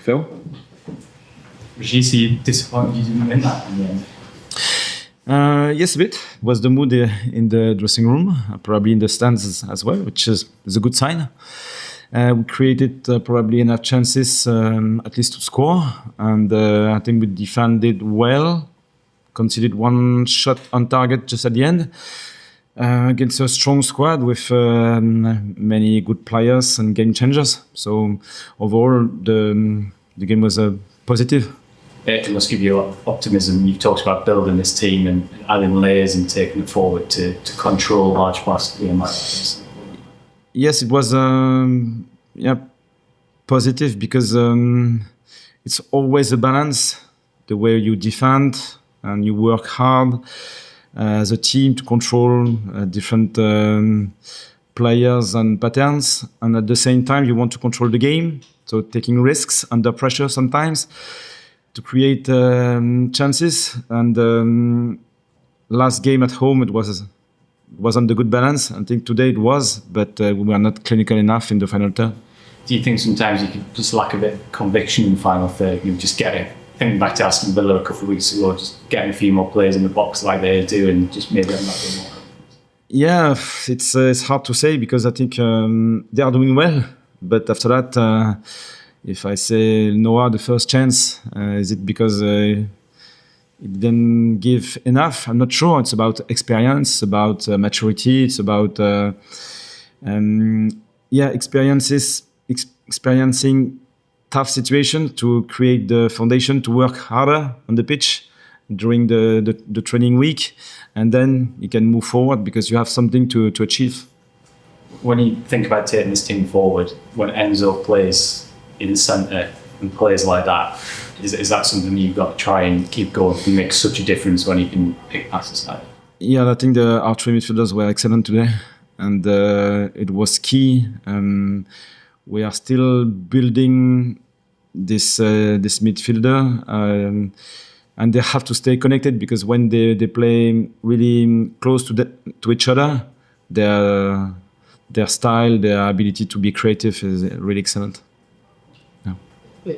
Phil? Regis, are you disappointed you didn't win that in the end? Yes, a bit. Was the mood in the dressing room, probably in the stands as well, which is a good sign. We created probably enough chances, at least to score, and I think we defended well. Conceded one shot on target just at the end against a strong squad with many good players and game changers. So overall, the game was positive. It must give you optimism. You've talked about building this team and adding layers and taking it forward to control large parts of the game like this. Yes, it was positive because it's always a balance, the way you defend and you work hard as a team to control different players and patterns, and at the same time you want to control the game, so taking risks under pressure sometimes to create chances. And last game at home it wasn't a good balance. I think today it was, but we were not clinical enough in the final third. Do you think sometimes you could just lack a bit of conviction in the final third? You just get it. Thinking back to Aston Villa a couple of weeks ago, just getting a few more players in the box like they do, and just maybe I'm not doing more. Yeah, it's hard to say because I think they are doing well, but after that, if I say Noah the first chance, is it because it didn't give enough? I'm not sure. It's about experience, about maturity. It's about experiencing tough situation to create the foundation to work harder on the pitch during the training week, and then you can move forward because you have something to achieve. When you think about taking this team forward, when Enzo plays in the centre and plays like that, is that something you've got to try and keep going and make such a difference when you can pick passes like that? Yeah, I think our three midfielders were excellent today, and it was key. We are still building this midfielder, and they have to stay connected because when they play really close to each other, their style, their ability to be creative is really excellent. Yeah.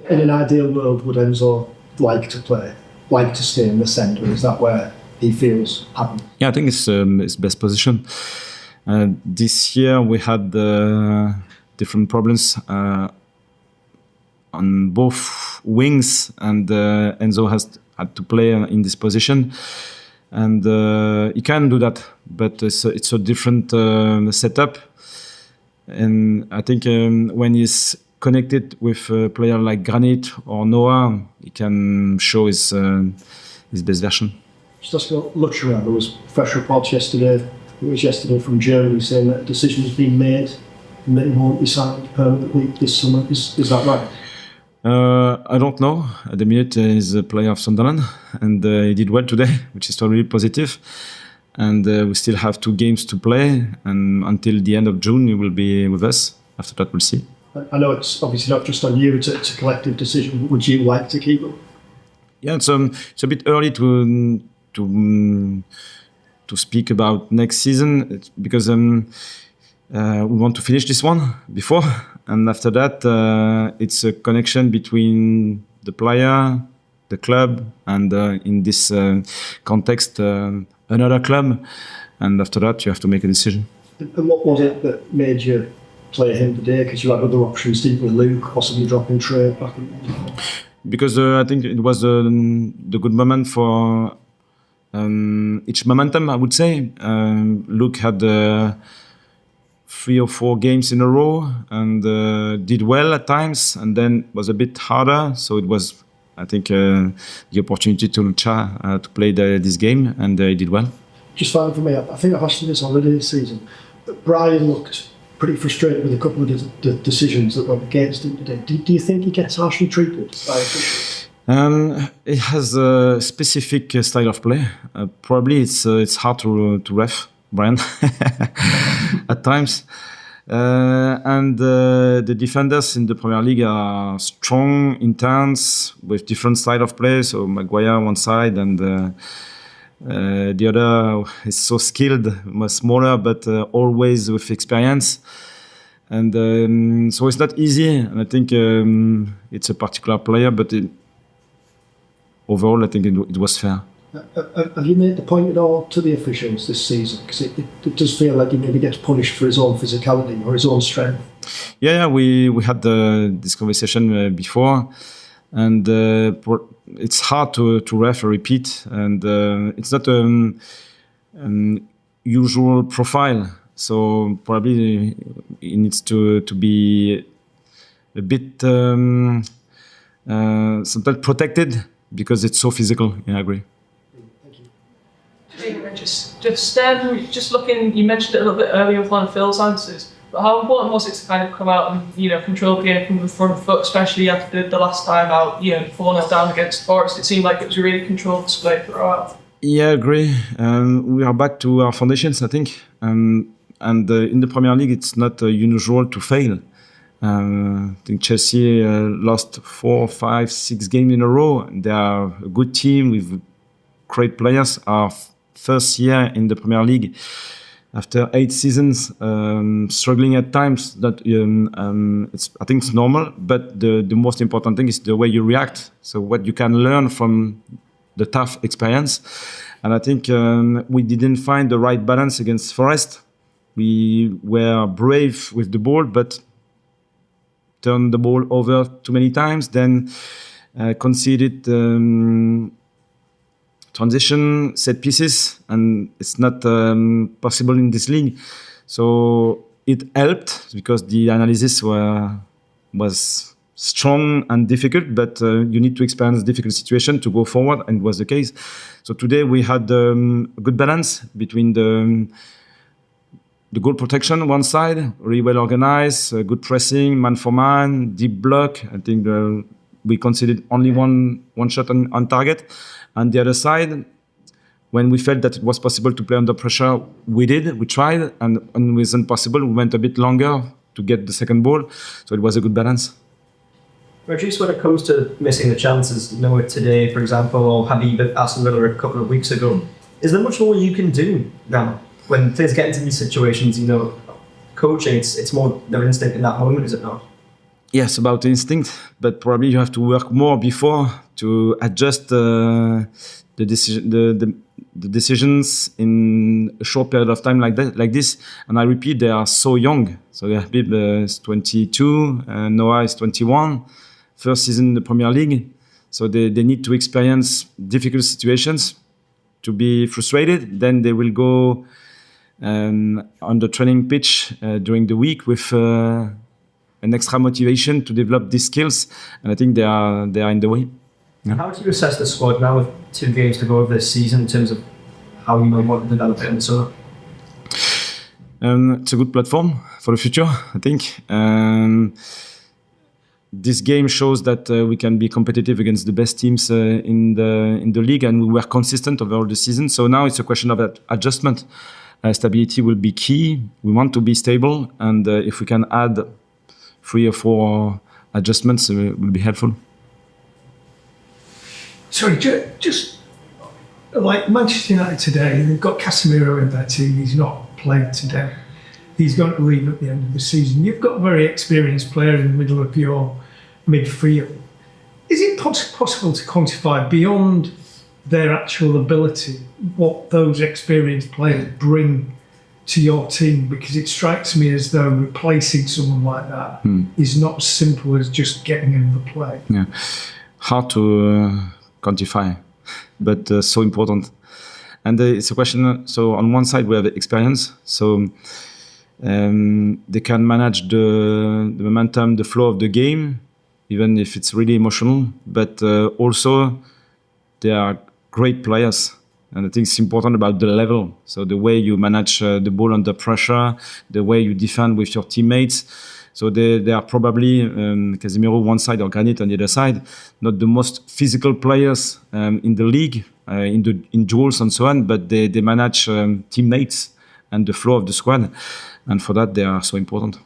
In an ideal world, would Enzo like to stay in the centre? Is that where he feels happy? Yeah, I think it's his best position. This year we had different problems on both wings, and Enzo had to play in this position, and he can do that, but it's a different setup. And I think when he's connected with a player like Granit or Noah, he can show his best version. Just ask about Lutsharel. There was fresh reports yesterday. It was yesterday from Germany saying that a decision has been made and that he won't be signed permanently this summer. Is that right? I don't know. At the minute, he's a player of Sunderland, and he did well today, which is totally positive. And we still have 2 games to play, and until the end of June, he will be with us. After that, we'll see. I know it's obviously not just on you; it's a collective decision. But would you like to keep him? Yeah, it's a bit early to speak about next season because we want to finish this one before. And after that, it's a connection between the player, the club, and in this context, another club. And after that, you have to make a decision. And what was it that made you play him today? Because you had other options, didn't you, Luke, possibly dropping Trey back in? Because I think it was the good moment for each momentum, I would say. Luke had 3 or 4 games in a row and did well at times, and then was a bit harder. So it was, I think, the opportunity to Lucha to play this game, and he did well. Just finally for me, I think I've asked you this already this season, but Brian looked pretty frustrated with a couple of the decisions that went against him today. Do you think he gets harshly treated by officials? He has a specific style of play. Probably it's hard to ref Brian at times. And the defenders in the Premier League are strong, intense, with different style of play. So Maguire on one side and the other is so skilled, much smaller, but always with experience. And so it's not easy. And I think it's a particular player, but overall, I think it was fair. Have you made the point at all to the officials this season? Because it does feel like he maybe gets punished for his own physicality or his own strength. Yeah, we had this conversation before, and it's hard to ref a repeat, and it's not usual profile. So probably he needs to be a bit sometimes protected because it's so physical. Yeah, I agree. Just looking, you mentioned it a little bit earlier with one of Phil's answers, but how important was it to kind of come out and control the game from the front foot, especially after the last time out, 4-0 down against Forest? It seemed like it was a really controlled display throughout. Yeah, I agree. We are back to our foundations, I think, and in the Premier League, it's not unusual to fail. I think Chelsea lost 4, 5, 6 games in a row. They are a good team with great players. Our first year in the Premier League, after 8 seasons, struggling at times. That I think it's normal. But the most important thing is the way you react. So what you can learn from the tough experience. And I think we didn't find the right balance against Forest. We were brave with the ball, but turned the ball over too many times. Then conceded transition, set pieces, and it's not possible in this league. So it helped because the analysis was strong and difficult, but you need to experience difficult situation to go forward, and it was the case. So today we had a good balance between the goal protection on one side, really well organized, good pressing, man for man, deep block. I think we conceded only one shot on target. And the other side, when we felt that it was possible to play under pressure, we tried, and when it wasn't possible, we went a bit longer to get the second ball. So it was a good balance. Regis, when it comes to missing the chances, Noah today, for example, or Habib at Aston Villa a couple of weeks ago, is there much more you can do now? When players get into these situations, coaching, it's more their instinct in that moment, is it not? Yes, about instinct, but probably you have to work more before to adjust the decisions in a short period of time like this. And I repeat, they are so young. So Habib is 22, Noah is 21, first season in the Premier League. So they need to experience difficult situations to be frustrated. Then they will go on the training pitch during the week with an extra motivation to develop these skills, and I think they are in the way. Yeah. How do you assess the squad now with 2 games to go over this season in terms of how you might want to develop it in the summer? It's a good platform for the future, I think. This game shows that we can be competitive against the best teams in the league, and we were consistent over all the season. So now it's a question of adjustment. Stability will be key. We want to be stable, and if we can add 3 or 4 adjustments, will be helpful. Sorry, just like Manchester United today, they've got Casemiro in their team. He's not played today. He's going to leave at the end of the season. You've got a very experienced player in the middle of your midfield. Is it possible to quantify beyond their actual ability what those experienced players bring to your team? Because it strikes me as though replacing someone like that is not as simple as just getting in the play. Yeah, hard to quantify, but so important. And it's a question. So on one side we have experience, so they can manage the momentum, the flow of the game, even if it's really emotional. But also they are great players. And I think it's important about the level. So the way you manage the ball under pressure, the way you defend with your teammates. So they are probably, Casemiro one side or Granit on the other side, not the most physical players in the league, in duels and so on, but they manage teammates and the flow of the squad. And for that, they are so important.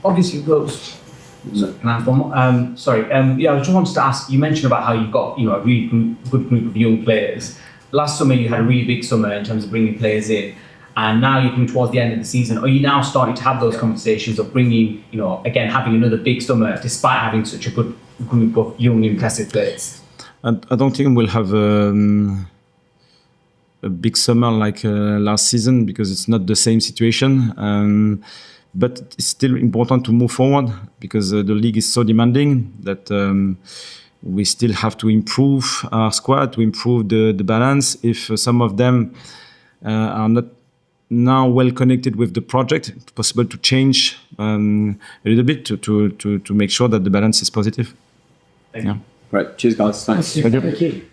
Obviously, those. I just wanted to ask, you mentioned about how you've got a really good group of young players. Last summer you had a really big summer in terms of bringing players in. and now you're coming towards the end of the season, are you now starting to have those conversations of bringing, again, having another big summer despite having such a good group of young impressive players? I don't think we'll have a big summer like last season, because it's not the same situation. But it's still important to move forward, because the league is so demanding that we still have to improve our squad, to improve the balance. If some of them are not now well connected with the project, it's possible to change a little bit to make sure that the balance is positive. Thank you. Right, cheers guys, thanks. Thank you.